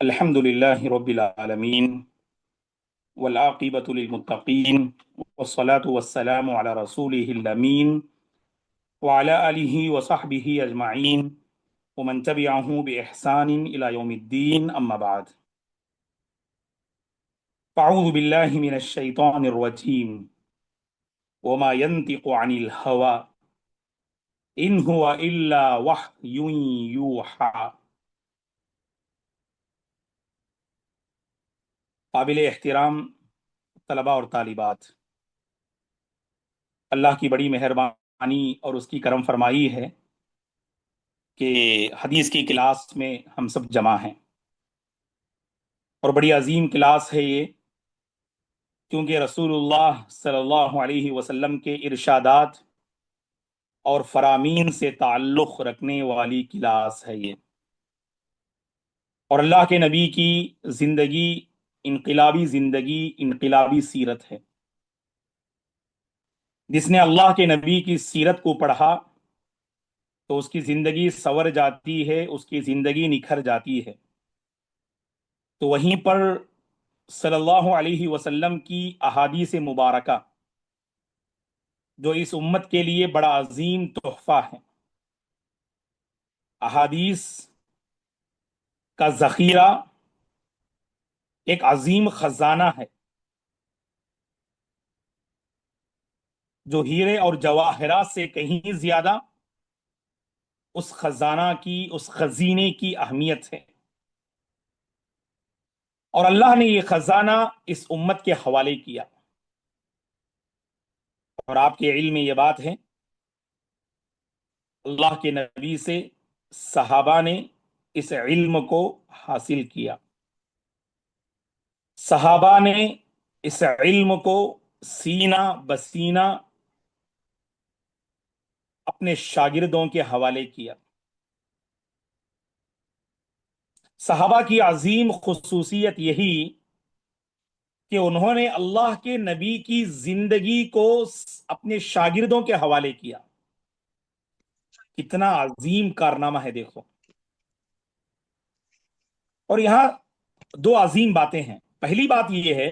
الحمد لله رب العالمين والعاقبة للمتقين والصلاة والسلام على رسوله الأمين وعلى آله وصحبه أجمعين ومن تبعه بإحسان إلى يوم الدين أما بعد فأعوذ بالله من الشيطان الرجيم وما ينطق عن الهوى إن هو إلا وحي يوحى. قابل احترام طلباء اور طالبات، اللہ کی بڑی مہربانی اور اس کی کرم فرمائی ہے کہ حدیث کی کلاس میں ہم سب جمع ہیں، اور بڑی عظیم کلاس ہے یہ، کیونکہ رسول اللہ صلی اللہ علیہ وسلم کے ارشادات اور فرامین سے تعلق رکھنے والی کلاس ہے یہ، اور اللہ کے نبی کی زندگی انقلابی سیرت ہے۔ جس نے اللہ کے نبی کی سیرت کو پڑھا تو اس کی زندگی سنور جاتی ہے، اس کی زندگی نکھر جاتی ہے۔ تو وہیں پر صلی اللہ علیہ وسلم کی احادیث مبارکہ جو اس امت کے لیے بڑا عظیم تحفہ ہے، احادیث کا ذخیرہ ایک عظیم خزانہ ہے، جو ہیرے اور جواہرات سے کہیں زیادہ اس خزانہ کی، اس خزینے کی اہمیت ہے، اور اللہ نے یہ خزانہ اس امت کے حوالے کیا۔ اور آپ کے علم میں یہ بات ہے، اللہ کے نبی سے صحابہ نے اس علم کو حاصل کیا، صحابہ نے اس علم کو سینہ بسینہ اپنے شاگردوں کے حوالے کیا۔ صحابہ کی عظیم خصوصیت یہی کہ انہوں نے اللہ کے نبی کی زندگی کو اپنے شاگردوں کے حوالے کیا۔ کتنا عظیم کارنامہ ہے دیکھو۔ اور یہاں دو عظیم باتیں ہیں۔ پہلی بات یہ ہے،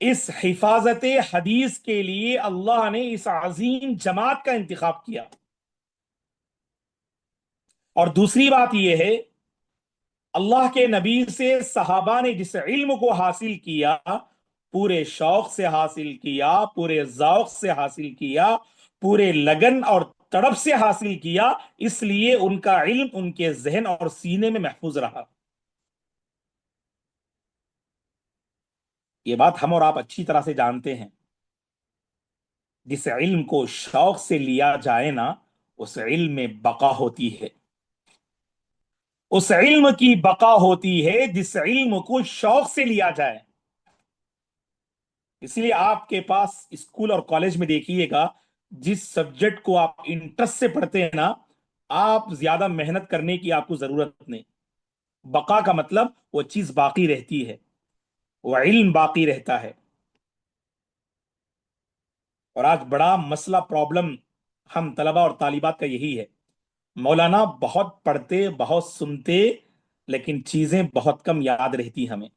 اس حفاظت حدیث کے لیے اللہ نے اس عظیم جماعت کا انتخاب کیا، اور دوسری بات یہ ہے، اللہ کے نبی سے صحابہ نے جس علم کو حاصل کیا، پورے شوق سے حاصل کیا، پورے ذوق سے حاصل کیا، پورے لگن اور تڑپ سے حاصل کیا، اس لیے ان کا علم ان کے ذہن اور سینے میں محفوظ رہا۔ یہ بات ہم اور آپ اچھی طرح سے جانتے ہیں، جس علم کو شوق سے لیا جائے نا، اس علم میں بقا ہوتی ہے، اس علم کی بقا ہوتی ہے جس علم کو شوق سے لیا جائے۔ اس لیے آپ کے پاس اسکول اور کالج میں دیکھیے گا، جس سبجیکٹ کو آپ انٹرسٹ سے پڑھتے ہیں نا، آپ زیادہ محنت کرنے کی آپ کو ضرورت نہیں۔ بقا کا مطلب وہ چیز باقی رہتی ہے، وہ علم باقی رہتا ہے۔ اور آج بڑا مسئلہ، پرابلم ہم طلبہ اور طالبات کا یہی ہے، مولانا بہت پڑھتے، بہت سنتے، لیکن چیزیں بہت کم یاد رہتی ہمیں،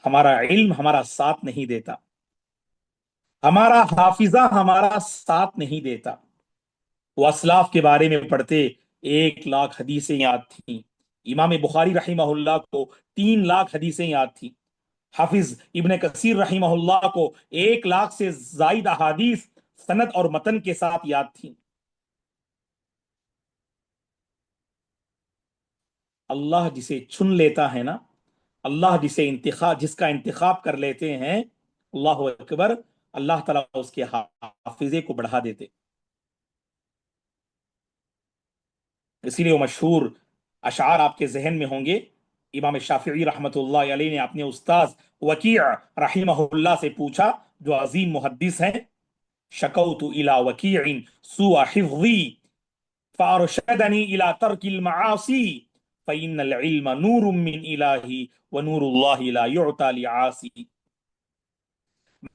ہمارا علم ہمارا ساتھ نہیں دیتا، ہمارا حافظہ ہمارا ساتھ نہیں دیتا۔ وہ اسلاف کے بارے میں پڑھتے، 1 لاکھ حدیثیں یاد تھیں، امام بخاری رحمہ اللہ کو 3 لاکھ حدیثیں یاد تھیں، حافظ ابن کثیر رحمہ اللہ کو 1 لاکھ سے زائد احادیث سند اور متن کے ساتھ یاد تھیں۔ اللہ جسے چن لیتا ہے نا، اللہ جس کا انتخاب کر لیتے ہیں، اللہ اکبر، اللہ تعالیٰ اس کے حافظے کو بڑھا دیتے۔ اسی لیے وہ مشہور اشعار آپ کے ذہن میں ہوں گے، امام شافعی رحمۃ اللہ علیہ نے اپنے استاذ وکیع رحمہ اللہ سے پوچھا، جو عظیم محدث ہیں، شکوت الی وکیع سوء حفظی فارشدنی الی ترک المعاصی فإن العلم نور من الہی ونور اللہ لا یعطى لعاصی۔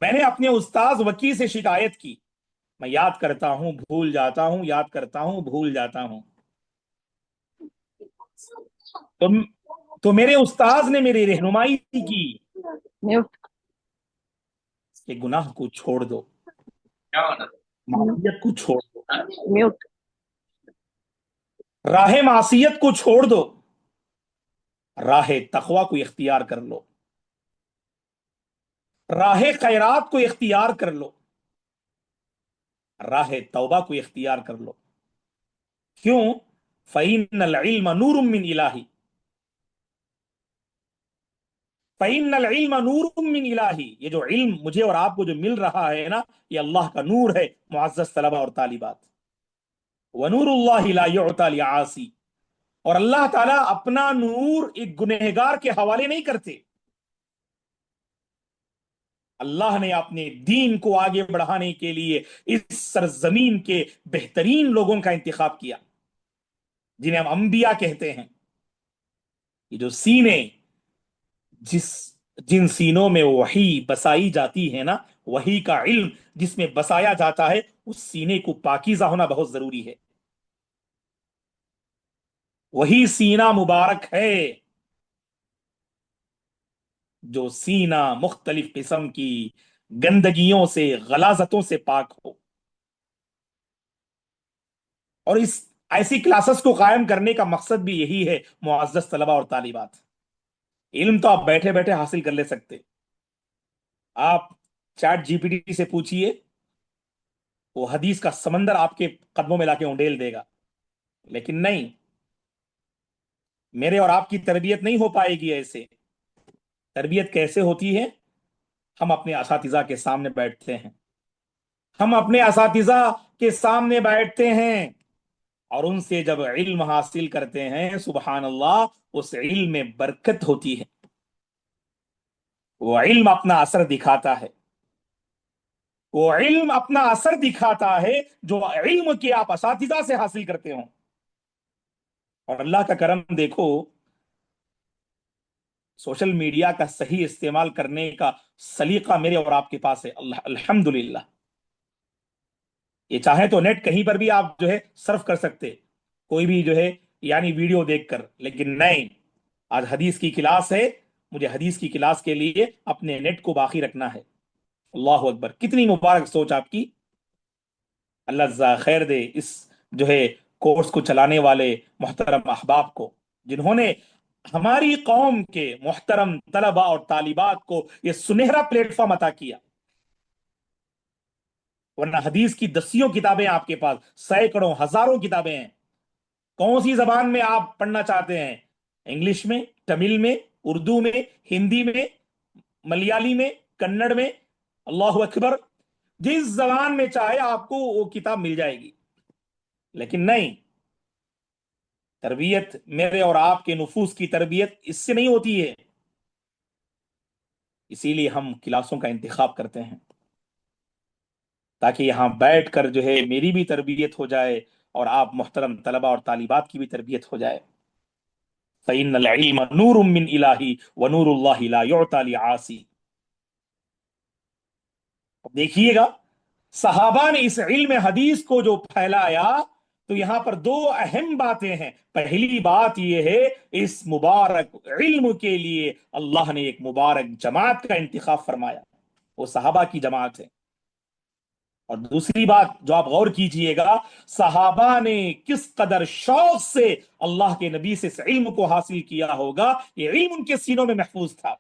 میں نے اپنے استاذ وکیع سے شکایت کی میں یاد کرتا ہوں بھول جاتا ہوں، یاد کرتا ہوں بھول جاتا ہوں. تو تو میرے استاذ نے میری رہنمائی کی میوٹ. کہ گناہ کو چھوڑ دو، معصیت کو چھوڑ دو، میوٹ. راہ معصیت کو چھوڑ دو، راہ تقوی کو اختیار کر لو، راہ خیرات کو اختیار کر لو، راہ توبہ کو اختیار کر لو. کیوں؟ فَإِنَّ الْعِلْمَ نُورٌ مِّنْ إِلَٰهِ، فَإِنَّ الْعِلْمَ نُورٌ مِّنْ إِلَٰهِ. یہ جو علم مجھے اور آپ کو جو مل رہا ہے نا، یہ اللہ کا نور ہے. معزز طلبہ اور طالبات، وَنُورُ اللَّهِ لَا يُعْطَىٰ لِعَاصٍ. اور اللہ تعالیٰ اپنا نور ایک گنہگار کے حوالے نہیں کرتے. اللہ نے اپنے دین کو آگے بڑھانے کے لیے اس سرزمین کے بہترین لوگوں کا انتخاب کیا، جنہیں ہم انبیاء کہتے ہیں. یہ جو سینے، جس جن سینوں میں وحی بسائی جاتی ہے نا، وحی کا علم جس میں بسایا جاتا ہے، اس سینے کو پاکیزہ ہونا بہت ضروری ہے. وہی سینہ مبارک ہے جو سینہ مختلف قسم کی گندگیوں سے، غلاظتوں سے پاک ہو. اور اس ایسی کلاسز کو قائم کرنے کا مقصد بھی یہی ہے. معزز طلبہ اور طالبات، علم تو آپ بیٹھے بیٹھے حاصل کر لے سکتے. آپ چیٹ جی پی ٹی سے پوچھئے، وہ حدیث کا سمندر آپ کے قدموں میں لا کے انڈیل دے گا. لیکن نہیں، میرے اور آپ کی تربیت نہیں ہو پائے گی ایسے. تربیت کیسے ہوتی ہے؟ ہم اپنے اساتذہ کے سامنے بیٹھتے ہیں، ہم اپنے اساتذہ کے سامنے بیٹھتے ہیں، اور ان سے جب علم حاصل کرتے ہیں، سبحان اللہ، اس علم میں برکت ہوتی ہے. وہ علم اپنا اثر دکھاتا ہے، وہ علم اپنا اثر دکھاتا ہے جو علم کے آپ اساتذہ سے حاصل کرتے ہوں. اور اللہ کا کرم دیکھو، سوشل میڈیا کا صحیح استعمال کرنے کا سلیقہ میرے اور آپ کے پاس ہے. الحمدللہ. یہ چاہے تو نیٹ کہیں پر بھی آپ جو ہے صرف کر سکتے، کوئی بھی جو ہے یعنی ویڈیو دیکھ کر. لیکن نہیں، آج حدیث کی کلاس ہے، مجھے حدیث کی کلاس کے لیے اپنے نیٹ کو باقی رکھنا ہے. اللہ اکبر، کتنی مبارک سوچ آپ کی. اللہ جزا خیر دے اس جو ہے کورس کو چلانے والے محترم احباب کو، جنہوں نے ہماری قوم کے محترم طلبہ اور طالبات کو یہ سنہرا پلیٹ فارم عطا کیا. ورنہ حدیث کی دسیوں کتابیں آپ کے پاس، سینکڑوں ہزاروں کتابیں ہیں. کون سی زبان میں آپ پڑھنا چاہتے ہیں؟ انگلش میں، تمل میں، اردو میں، ہندی میں، ملیالی میں، کنڑ میں، اللہ اکبر، جس زبان میں چاہے آپ کو وہ کتاب مل جائے گی. لیکن نہیں، تربیت میرے اور آپ کے نفوس کی تربیت اس سے نہیں ہوتی ہے. اسی لیے ہم کلاسوں کا انتخاب کرتے ہیں، تاکہ یہاں بیٹھ کر جو ہے میری بھی تربیت ہو جائے اور آپ محترم طلبہ اور طالبات کی بھی تربیت ہو جائے. فَإِنَّ الْعِلْمَ نُورٌ مِّنْ إِلَٰهِ وَنُورُ اللَّهِ لَا يُعْطَىٰ لِعَاصٍ. دیکھیے گا، صحابہ نے اس علم حدیث کو جو پھیلایا، تو یہاں پر دو اہم باتیں ہیں. پہلی بات یہ ہے، اس مبارک علم کے لیے اللہ نے ایک مبارک جماعت کا انتخاب فرمایا، وہ صحابہ کی جماعت ہے. اور دوسری بات جو آپ غور کیجئے گا، صحابہ نے کس قدر شوق سے اللہ کے نبی سے اس علم کو حاصل کیا ہوگا. یہ علم ان کے سینوں میں محفوظ تھا.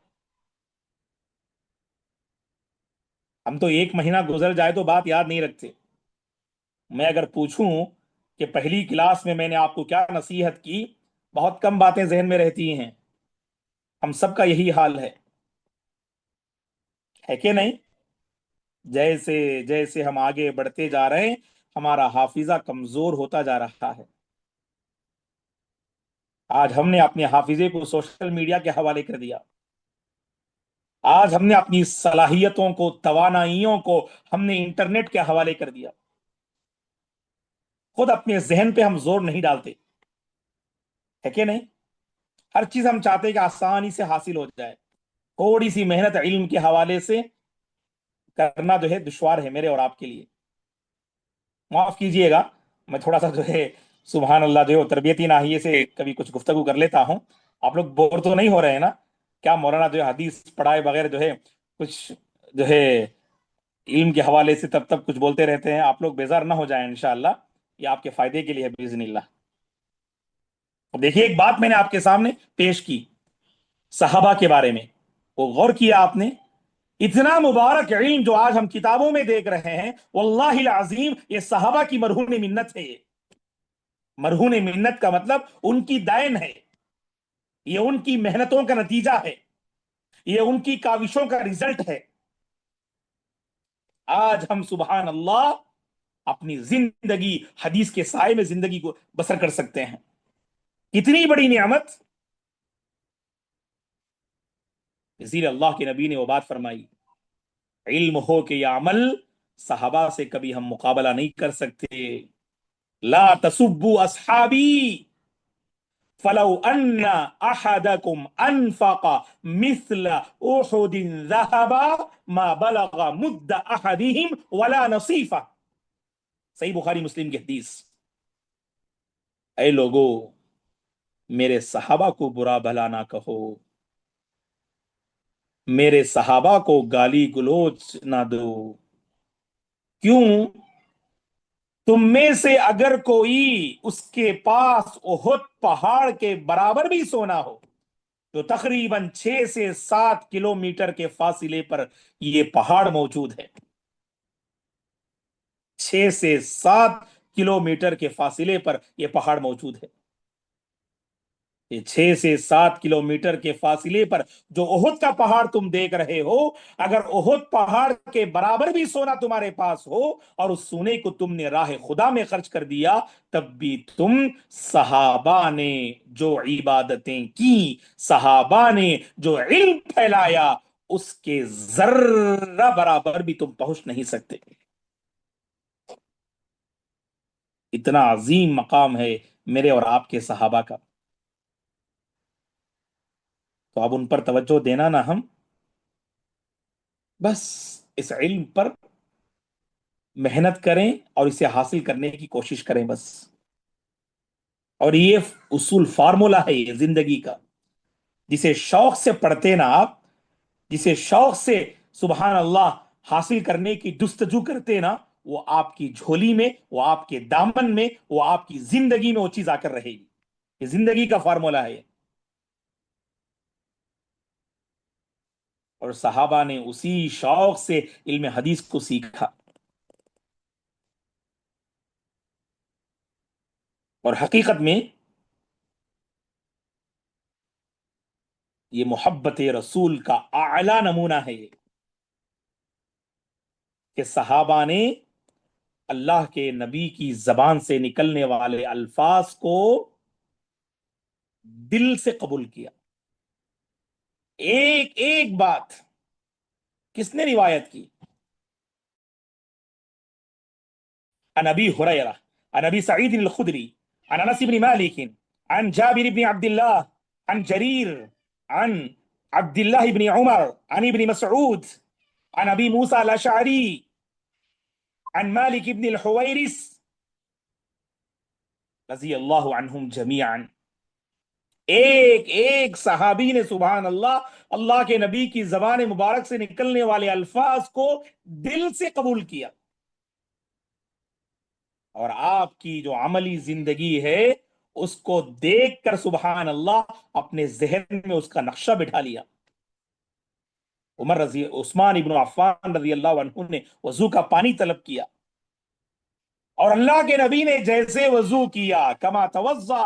ہم تو ایک مہینہ گزر جائے تو بات یاد نہیں رکھتے. میں اگر پوچھوں کہ پہلی کلاس میں نے آپ کو کیا نصیحت کی، بہت کم باتیں ذہن میں رہتی ہیں. ہم سب کا یہی حال ہے کہ نہیں؟ جیسے جیسے ہم آگے بڑھتے جا رہے ہیں، ہمارا حافظہ کمزور ہوتا جا رہا ہے. آج ہم نے اپنے حافظے کو سوشل میڈیا کے حوالے کر دیا. آج ہم نے اپنی صلاحیتوں کو، توانائیوں کو ہم نے انٹرنیٹ کے حوالے کر دیا. خود اپنے ذہن پہ ہم زور نہیں ڈالتے، ہے کہ نہیں؟ ہر چیز ہم چاہتے ہیں کہ آسانی سے حاصل ہو جائے. تھوڑی سی محنت علم کے حوالے سے کرنا جو ہے دشوار ہے میرے اور آپ کے لیے. معاف کیجئے گا، میں تھوڑا سا جو ہے سبحان اللہ جو ہے وہ تربیتی ناحیے سے کبھی کچھ گفتگو کر لیتا ہوں. آپ لوگ بور تو نہیں ہو رہے ہیں نا؟ کیا مولانا جو ہے حدیث پڑھائے بغیر جو ہے کچھ جو ہے علم کے حوالے سے تب تک کچھ بولتے رہتے ہیں؟ آپ لوگ بیزار نہ ہو جائیں انشاءاللہ، یہ آپ کے فائدے کے لیے ہے باذن اللہ. اب دیکھیے، ایک بات میں نے آپ کے سامنے پیش کی صحابہ کے بارے میں، وہ غور کیا آپ نے؟ اتنا مبارک علم جو آج ہم کتابوں میں دیکھ رہے ہیں، واللہ العظیم یہ صحابہ کی مرہون منت ہے. یہ مرہون منت کا مطلب ان کی دائن ہے، یہ ان کی محنتوں کا نتیجہ ہے، یہ ان کی کاوشوں کا رزلٹ ہے. آج ہم سبحان اللہ اپنی زندگی حدیث کے سائے میں زندگی کو بسر کر سکتے ہیں. کتنی بڑی نعمت. اسی لیے اللہ کے نبی نے وہ بات فرمائی، علم ہو کہ یا عمل، صحابہ سے کبھی ہم مقابلہ نہیں کر سکتے. لا تسبوا اصحابی فلو ان احدکم انفق مثل احد ذهبا ما بلغ مد احدهم ولا نصیفہ. صحیح بخاری مسلم کی حدیث. اے لوگو، میرے صحابہ کو برا بھلا نہ کہو، میرے صحابہ کو گالی گلوچ نہ دو. کیوں؟ تم میں سے اگر کوئی اس کے پاس احد پہاڑ کے برابر بھی سونا ہو، تو تقریباً 6 سے 7 کلومیٹر کے فاصلے پر یہ پہاڑ موجود ہے. 6 سے 7 کلومیٹر کے فاصلے پر یہ پہاڑ موجود ہے. یہ 6 سے 7 کلومیٹر کے فاصلے پر جو احد کا پہاڑ تم دیکھ رہے ہو، اگر احد پہاڑ کے برابر بھی سونا تمہارے پاس ہو اور اس سونے کو تم نے راہ خدا میں خرچ کر دیا، تب بھی تم صحابہ نے جو عبادتیں کی، صحابہ نے جو علم پھیلایا، اس کے ذرہ برابر بھی تم پہنچ نہیں سکتے. اتنا عظیم مقام ہے میرے اور آپ کے صحابہ کا. تو اب ان پر توجہ دینا نہ، ہم بس اس علم پر محنت کریں اور اسے حاصل کرنے کی کوشش کریں بس. اور یہ اصول فارمولا ہے یہ زندگی کا. جسے شوق سے پڑھتے نا آپ، جسے شوق سے سبحان اللہ حاصل کرنے کی جستجو کرتے نا، وہ آپ کی جھولی میں، وہ آپ کے دامن میں، وہ آپ کی زندگی میں وہ چیز آ کر رہے گی. یہ زندگی کا فارمولا ہے. اور صحابہ نے اسی شوق سے علم حدیث کو سیکھا. اور حقیقت میں یہ محبت رسول کا اعلی نمونہ ہے یہ، کہ صحابہ نے اللہ کے نبی کی زبان سے نکلنے والے الفاظ کو دل سے قبول کیا. ایک ایک بات کس نے روایت کی؟ عن ابی ہریرہ، عن ابی سعید الخدری، عن انس بن مالک، عن جابر بن عبد الله، عن جرير، عن عبد الله بن عمر، عن ابن مسعود، عن ابي موسى الاشعري، عن مالك بن الحويرث رضی اللہ عنہم جميعا. ایک ایک صحابی نے سبحان اللہ اللہ کے نبی کی زبان مبارک سے نکلنے والے الفاظ کو دل سے قبول کیا. اور آپ کی جو عملی زندگی ہے اس کو دیکھ کر سبحان اللہ اپنے ذہن میں اس کا نقشہ بٹھا لیا. عثمان ابن عفان رضی اللہ عنہ نے وضو کا پانی طلب کیا، اور اللہ کے نبی نے جیسے وضو کیا، کما توضا،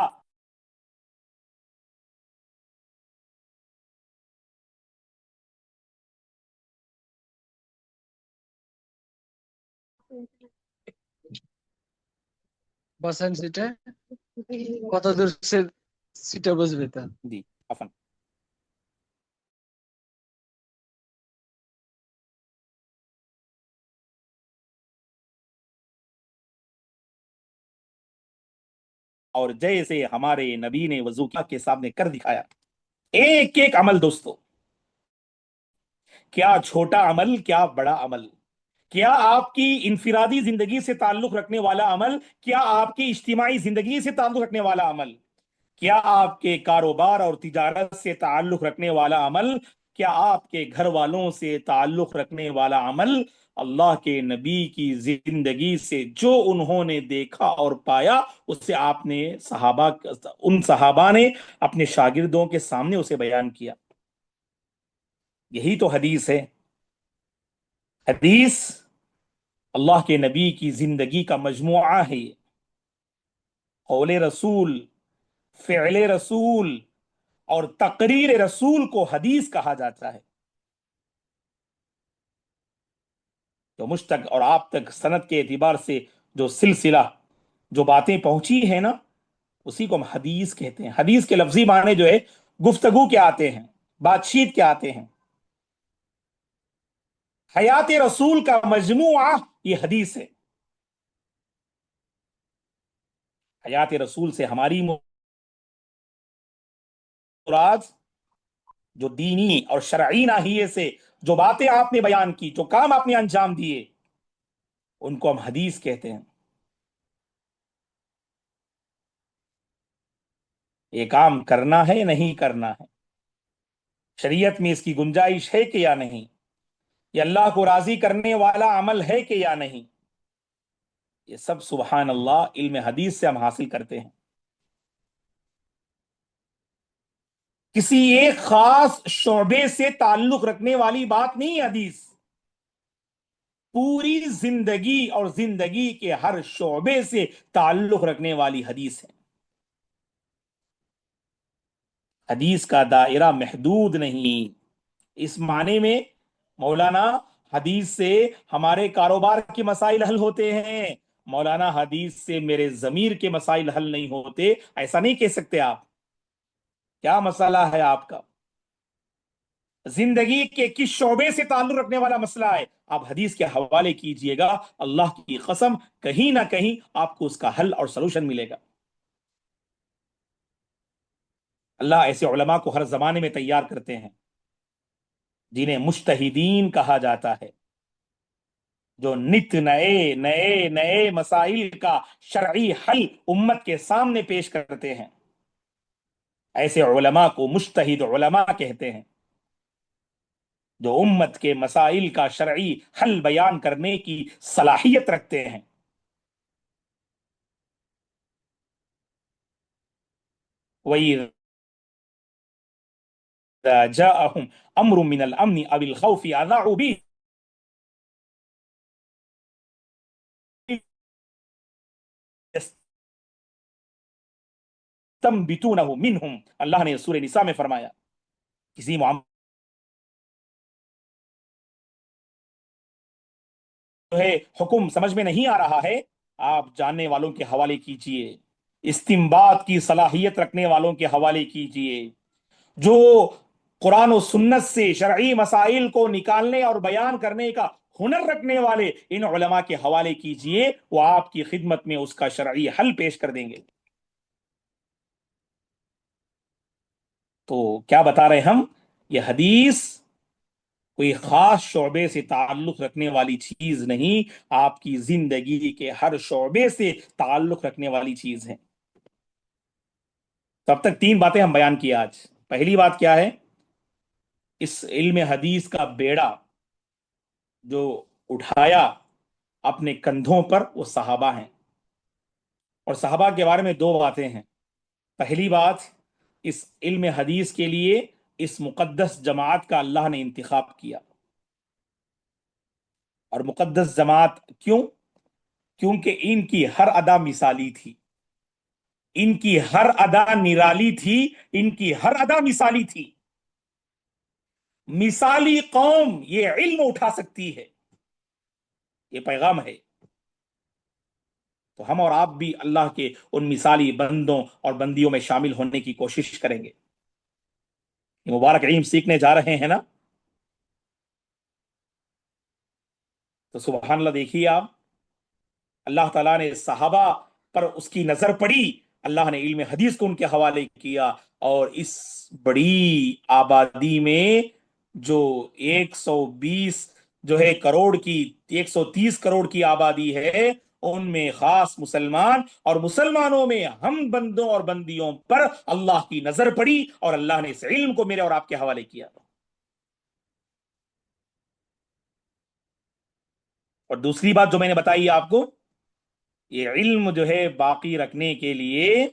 বসান সিটে, কত দূর সিটে বসবে তা। جی عفن. اور جیسے ہمارے نبی نے وضو کے سامنے کر دکھایا. ایک ایک عمل دوستو، کیا چھوٹا عمل، کیا بڑا عمل، کیا آپ کی انفرادی زندگی سے تعلق رکھنے والا عمل، کیا آپ کی اجتماعی زندگی سے تعلق رکھنے والا عمل، کیا آپ کے کاروبار اور تجارت سے تعلق رکھنے والا عمل، کیا آپ کے گھر والوں سے تعلق رکھنے والا عمل، اللہ کے نبی کی زندگی سے جو انہوں نے دیکھا اور پایا اسے آپ نے ان صحابہ نے اپنے شاگردوں کے سامنے اسے بیان کیا. یہی تو حدیث ہے. حدیث اللہ کے نبی کی زندگی کا مجموعہ ہے. قول رسول، فعل رسول اور تقریر رسول کو حدیث کہا جاتا ہے. جو مجھ تک اور آپ تک سند کے اعتبار سے جو سلسلہ، جو باتیں پہنچی ہیں نا، اسی کو ہم حدیث کہتے ہیں. حدیث کے لفظی معنی جو ہے گفتگو کے آتے ہیں، بات چیت کے آتے ہیں. حیات رسول کا مجموعہ یہ حدیث ہے. حیات رسول سے ہماری مراد جو دینی اور شرعی ناحیے سے جو باتیں آپ نے بیان کی، جو کام آپ نے انجام دیے، ان کو ہم حدیث کہتے ہیں. یہ کام کرنا ہے نہیں کرنا ہے، شریعت میں اس کی گنجائش ہے کہ یا نہیں، یہ اللہ کو راضی کرنے والا عمل ہے کہ یا نہیں، یہ سب سبحان اللہ علم حدیث سے ہم حاصل کرتے ہیں. کسی ایک خاص شعبے سے تعلق رکھنے والی بات نہیں ہے حدیث، پوری زندگی اور زندگی کے ہر شعبے سے تعلق رکھنے والی حدیث ہے. حدیث کا دائرہ محدود نہیں. اس معنی میں مولانا حدیث سے ہمارے کاروبار کے مسائل حل ہوتے ہیں، مولانا حدیث سے میرے ضمیر کے مسائل حل نہیں ہوتے، ایسا نہیں کہہ سکتے آپ. کیا مسئلہ ہے آپ کا؟ زندگی کے کس شعبے سے تعلق رکھنے والا مسئلہ ہے، آپ حدیث کے حوالے کیجئے گا، اللہ کی قسم کہیں نہ کہیں آپ کو اس کا حل اور سلوشن ملے گا. اللہ ایسے علماء کو ہر زمانے میں تیار کرتے ہیں جنہیں مجتہدین کہا جاتا ہے، جو نت نئے نئے نئے مسائل کا شرعی حل امت کے سامنے پیش کرتے ہیں. ایسے علماء کو مجتہد علماء کہتے ہیں، جو امت کے مسائل کا شرعی حل بیان کرنے کی صلاحیت رکھتے ہیں. وَإِذَا جَاءَهُمْ أَمْرٌ مِّنَ الْأَمْنِ أَوِ الْخَوْفِ أَذَاعُوا بِهِ يَسْتَنبِطُونَهُ مِنْهُمْ. اللہ نے سورہ نساء میں فرمایا کسی معاملے جو ہے حکم سمجھ میں نہیں آ رہا ہے، آپ جاننے والوں کے حوالے کیجئے، استنباط کی صلاحیت رکھنے والوں کے حوالے کیجئے، جو قرآن و سنت سے شرعی مسائل کو نکالنے اور بیان کرنے کا ہنر رکھنے والے ان علماء کے حوالے کیجئے، وہ آپ کی خدمت میں اس کا شرعی حل پیش کر دیں گے. تو کیا بتا رہے ہم؟ یہ حدیث کوئی خاص شعبے سے تعلق رکھنے والی چیز نہیں، آپ کی زندگی کے ہر شعبے سے تعلق رکھنے والی چیز ہے. تب تک تین باتیں ہم بیان کی آج. پہلی بات کیا ہے؟ اس علم حدیث کا بیڑا جو اٹھایا اپنے کندھوں پر وہ صحابہ ہیں. اور صحابہ کے بارے میں دو باتیں ہیں. پہلی بات، اس علم حدیث کے لیے اس مقدس جماعت کا اللہ نے انتخاب کیا. اور مقدس جماعت کیوں؟ کیونکہ ان کی ہر ادا مثالی تھی، ان کی ہر ادا نرالی تھی، ان کی ہر ادا مثالی تھی. مثالی قوم یہ علم اٹھا سکتی ہے، یہ پیغام ہے. تو ہم اور آپ بھی اللہ کے ان مثالی بندوں اور بندیوں میں شامل ہونے کی کوشش کریں گے. یہ مبارک علم سیکھنے جا رہے ہیں نا، تو سبحان اللہ دیکھیے آپ، اللہ تعالیٰ نے صحابہ پر اس کی نظر پڑی، اللہ نے علم حدیث کو ان کے حوالے کیا، اور اس بڑی آبادی میں جو 120 جو ہے کروڑ کی 130 کروڑ کی آبادی ہے، ان میں خاص مسلمان، اور مسلمانوں میں ہم بندوں اور بندیوں پر اللہ کی نظر پڑی اور اللہ نے اس علم کو میرے اور آپ کے حوالے کیا۔ اور دوسری بات جو میں نے بتائی آپ کو، یہ علم جو ہے باقی رکھنے کے لیے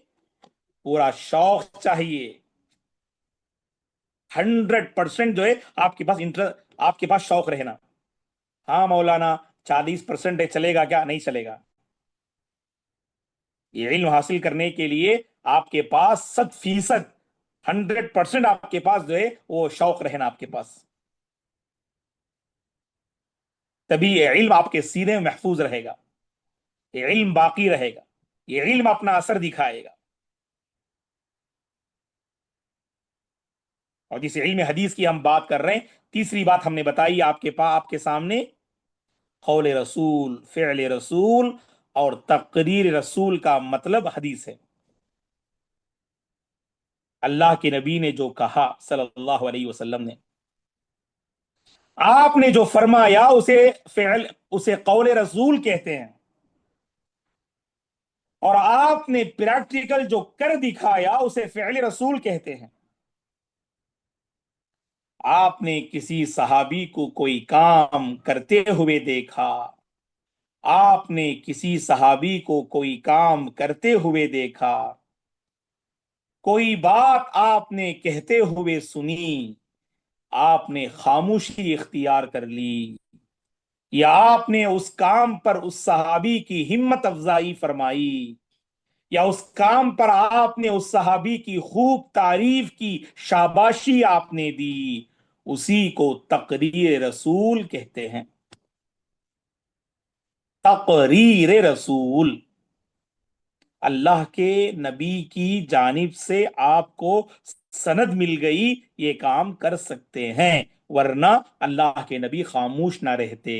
پورا شوق چاہیے، 100% جو ہے آپ کے پاس آپ کے پاس شوق رہنا۔ ہاں مولانا 40% چلے گا کیا؟ نہیں چلے گا۔ یہ علم حاصل کرنے کے لیے آپ کے پاس 100%، 100% آپ کے پاس جو ہے وہ شوق رہنا آپ کے پاس، تبھی یہ علم آپ کے سینے میں محفوظ رہے گا، یہ علم باقی رہے گا، یہ علم اپنا اثر دکھائے گا۔ اور جس علم حدیث کی ہم بات کر رہے ہیں، تیسری بات ہم نے بتائی آپ کے پاس، آپ کے سامنے، قول رسول، فعل رسول اور تقریر رسول کا مطلب حدیث ہے۔ اللہ کے نبی نے جو کہا صلی اللہ علیہ وسلم نے، آپ نے جو فرمایا، اسے قول رسول کہتے ہیں، اور آپ نے پریکٹیکل جو کر دکھایا اسے فعل رسول کہتے ہیں۔ آپ نے کسی صحابی کو کوئی کام کرتے ہوئے دیکھا، آپ نے کسی صحابی کو کوئی کام کرتے ہوئے دیکھا، کوئی بات آپ نے کہتے ہوئے سنی، آپ نے خاموشی اختیار کر لی، یا آپ نے اس کام پر اس صحابی کی ہمت افزائی فرمائی، یا اس کام پر آپ نے اس صحابی کی خوب تعریف کی، شاباشی آپ نے دی، اسی کو تقریر رسول کہتے ہیں۔ تقریر رسول، اللہ کے نبی کی جانب سے آپ کو سند مل گئی، یہ کام کر سکتے ہیں، ورنہ اللہ کے نبی خاموش نہ رہتے۔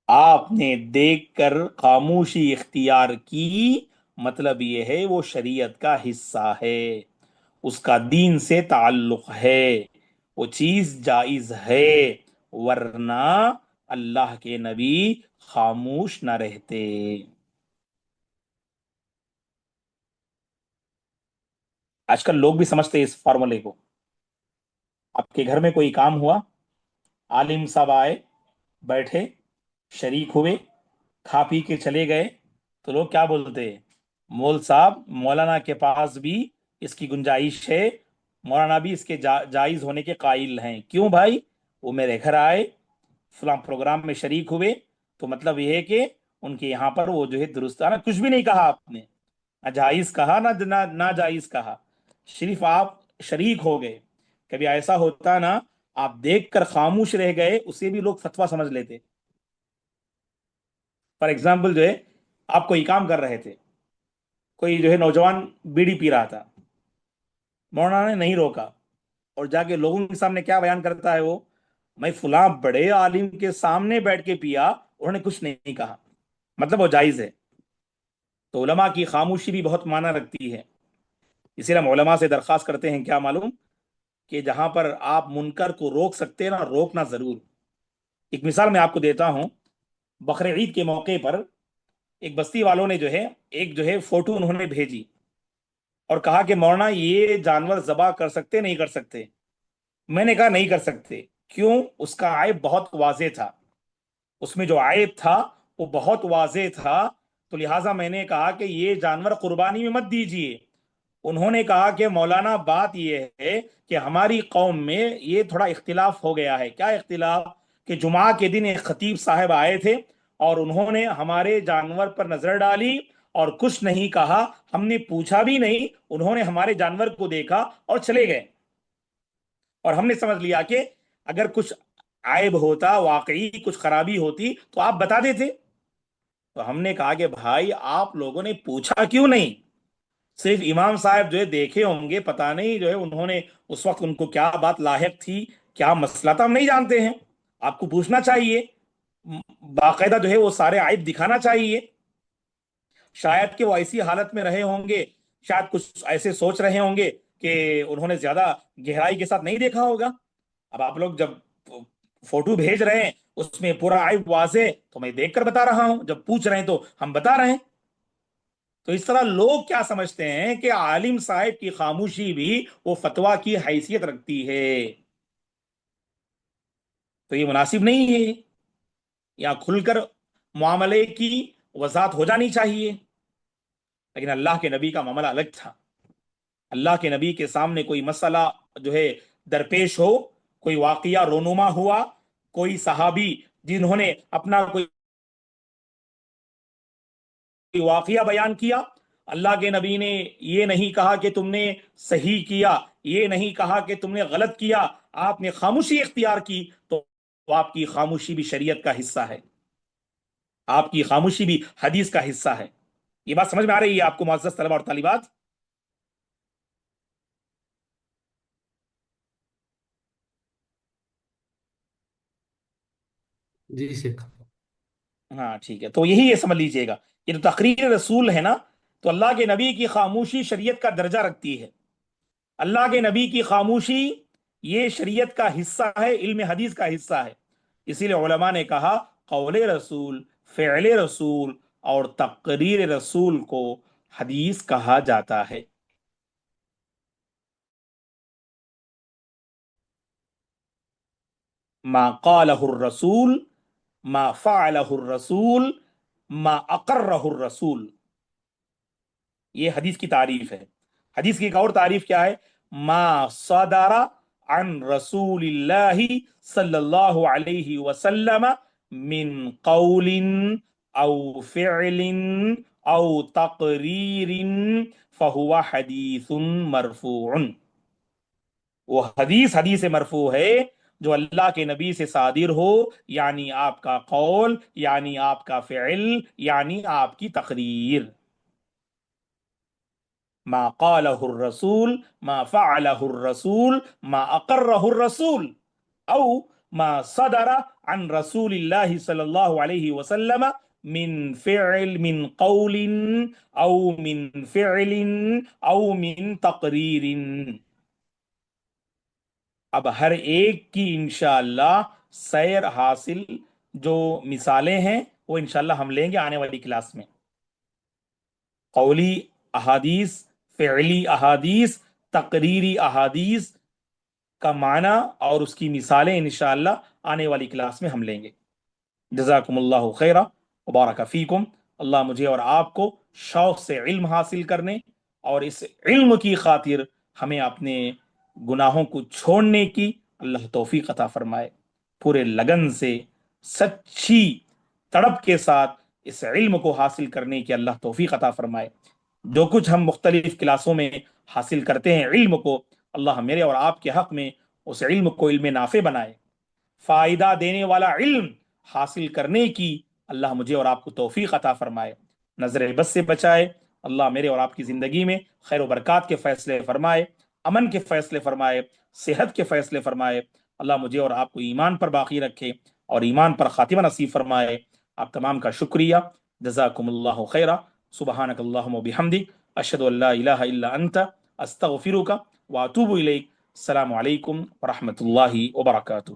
آپ نے دیکھ کر خاموشی اختیار کی، مطلب یہ ہے وہ شریعت کا حصہ ہے، اس کا دین سے تعلق ہے، وہ چیز جائز ہے، ورنہ اللہ کے نبی خاموش نہ رہتے۔ آج کل لوگ بھی سمجھتے ہیں اس فارمولے کو۔ آپ کے گھر میں کوئی کام ہوا، عالم صاحب آئے، بیٹھے، شریک ہوئے، کھا پی کے چلے گئے، تو لوگ کیا بولتے ہیں؟ مول صاحب، مولانا کے پاس بھی اس کی گنجائش ہے، مولانا بھی اس کے جائز ہونے کے قائل ہیں۔ کیوں بھائی؟ وہ میرے گھر آئے، فلاں پروگرام میں شریک ہوئے، تو مطلب یہ ہے کہ ان کے یہاں پر وہ جو ہے درست ہے نا، کچھ بھی نہیں کہا آپ نے، نہ جائز کہا نہ ناجائز کہا، صرف آپ شریک ہو گئے۔ کبھی ایسا ہوتا نا، آپ دیکھ کر خاموش رہ گئے، اسے بھی لوگ فتویٰ سمجھ لیتے۔ فار ایگزامپل جو ہے، آپ کوئی کام کر رہے تھے، کوئی جو ہے نوجوان بیڑی پی رہا تھا، مولانا نے نہیں روکا، اور جا کے لوگوں کے سامنے کیا بیان کرتا ہے وہ؟ میں فلاں بڑے عالم کے سامنے بیٹھ کے پیا، انہوں نے کچھ نہیں کہا، مطلب وہ جائز ہے۔ تو علماء کی خاموشی بھی بہت معنی رکھتی ہے، اسی لیے ہم علماء سے درخواست کرتے ہیں، کیا معلوم، کہ جہاں پر آپ منکر کو روک سکتے ہیں نا، روکنا ضرور۔ ایک مثال میں آپ کو دیتا ہوں، بقر عید کے موقع پر ایک بستی والوں نے جو ہے ایک جو ہے فوٹو انہوں نے بھیجی، اور کہا کہ مولانا یہ جانور ذبح کر سکتے نہیں کر سکتے؟ میں نے کہا نہیں کر سکتے۔ کیوں؟ اس کا عیب بہت واضح تھا، اس میں جو عیب تھا وہ بہت واضح تھا، تو لہٰذا میں نے کہا کہ یہ جانور قربانی میں مت دیجیے۔ انہوں نے کہا کہ مولانا بات یہ ہے کہ ہماری قوم میں یہ تھوڑا اختلاف ہو گیا ہے۔ کیا اختلاف؟ کہ جمعہ کے دن ایک خطیب صاحب آئے تھے، اور انہوں نے ہمارے جانور پر نظر ڈالی اور کچھ نہیں کہا، ہم نے پوچھا بھی نہیں، انہوں نے ہمارے جانور کو دیکھا اور چلے گئے، اور ہم نے سمجھ لیا کہ اگر کچھ عیب ہوتا، واقعی کچھ خرابی ہوتی تو آپ بتا دیتے۔ تو ہم نے کہا کہ بھائی آپ لوگوں نے پوچھا کیوں نہیں؟ صرف امام صاحب جو ہے دیکھے ہوں گے، پتہ نہیں جو ہے انہوں نے اس وقت ان کو کیا بات لاحق تھی، کیا مسئلہ تھا، ہم نہیں جانتے ہیں۔ آپ کو پوچھنا چاہیے، باقاعدہ جو ہے وہ سارے عیب دکھانا چاہیے۔ شاید کہ وہ ایسی حالت میں رہے ہوں گے، شاید کچھ ایسے سوچ رہے ہوں گے کہ انہوں نے زیادہ گہرائی کے ساتھ نہیں دیکھا ہوگا، اب آپ لوگ جب فوٹو بھیج رہے ہیں اس میں پورا عیب واضح، تو میں دیکھ کر بتا رہا ہوں، جب پوچھ رہے ہیں تو ہم بتا رہے ہیں۔ تو اس طرح لوگ کیا سمجھتے ہیں کہ عالم صاحب کی خاموشی بھی وہ فتویٰ کی حیثیت رکھتی ہے، تو یہ مناسب نہیں ہے۔ یا کھل کر معاملے کی وضاحت ہو جانی چاہیے، لیکن اللہ کے نبی کا معاملہ الگ تھا۔ اللہ کے نبی کے سامنے کوئی مسئلہ جو ہے درپیش ہو، کوئی واقعہ رونما ہوا، کوئی صحابی جنہوں نے اپنا کوئی واقعہ بیان کیا، اللہ کے نبی نے یہ نہیں کہا کہ تم نے صحیح کیا، یہ نہیں کہا کہ تم نے غلط کیا، آپ نے خاموشی اختیار کی، تو آپ کی خاموشی بھی شریعت کا حصہ ہے، آپ کی خاموشی بھی حدیث کا حصہ ہے۔ یہ بات سمجھ میں آ رہی ہے آپ کو معزز طلبہ اور طالبات؟ جی شیخ۔ ہاں ٹھیک ہے، تو یہی یہ سمجھ لیجئے گا، یہ جو تقریر رسول ہے نا، تو اللہ کے نبی کی خاموشی شریعت کا درجہ رکھتی ہے۔ اللہ کے نبی کی خاموشی یہ شریعت کا حصہ ہے، علم حدیث کا حصہ ہے۔ اسی لیے علماء نے کہا قول رسول، فعل رسول اور تقریر رسول کو حدیث کہا جاتا ہے۔ ما قالہ الرسول، ما فعلہ الرسول، ما اقرہ الرسول، یہ حدیث کی تعریف ہے۔ حدیث کی ایک اور تعریف کیا ہے؟ ما صدر عن رسول اللہ صلی اللہ علیہ وسلم من قول او فعل او تقریر فہو حدیث مرفوع۔ وہ حدیث مرفوع ہے جو اللہ کے نبی سے صادر ہو، یعنی آپ کا قول، یعنی آپ کا فعل، یعنی آپ کی تقریر۔ ما قالہ الرسول، ما فعلہ الرسول، ما اقرہ الرسول، او ما صدر عن رسول اللہ صلی اللہ علیہ وسلم من قول او من فعل او من تقریر۔ اب ہر ایک کی انشاءاللہ سیر حاصل جو مثالیں ہیں وہ انشاءاللہ ہم لیں گے آنے والی کلاس میں۔ قولی احادیث، فعلی احادیث، تقریری احادیث کا معنی اور اس کی مثالیں انشاءاللہ آنے والی کلاس میں ہم لیں گے۔ جزاکم اللہ خیرہ وبارک فیکم۔ اللہ مجھے اور آپ کو شوق سے علم حاصل کرنے اور اس علم کی خاطر ہمیں اپنے گناہوں کو چھوڑنے کی اللہ توفیق عطا فرمائے۔ پورے لگن سے، سچی تڑپ کے ساتھ اس علم کو حاصل کرنے کی اللہ توفیق عطا فرمائے۔ جو کچھ ہم مختلف کلاسوں میں حاصل کرتے ہیں علم کو، اللہ میرے اور آپ کے حق میں اس علم کو علم نافع بنائے۔ فائدہ دینے والا علم حاصل کرنے کی اللہ مجھے اور آپ کو توفیق عطا فرمائے، نظر بد سے بچائے۔ اللہ میرے اور آپ کی زندگی میں خیر و برکات کے فیصلے فرمائے، امن کے فیصلے فرمائے، صحت کے فیصلے فرمائے۔ اللہ مجھے اور آپ کو ایمان پر باقی رکھے اور ایمان پر خاتمہ نصیب فرمائے۔ آپ تمام کا شکریہ۔ جزاکم اللہ خیرہ۔ سبحانک اللہم و بحمدک، اشہد ان لا الہ الا انت، استغفرک واتوب الیک۔ السلام علیکم ورحمۃ اللہ وبرکاتہ۔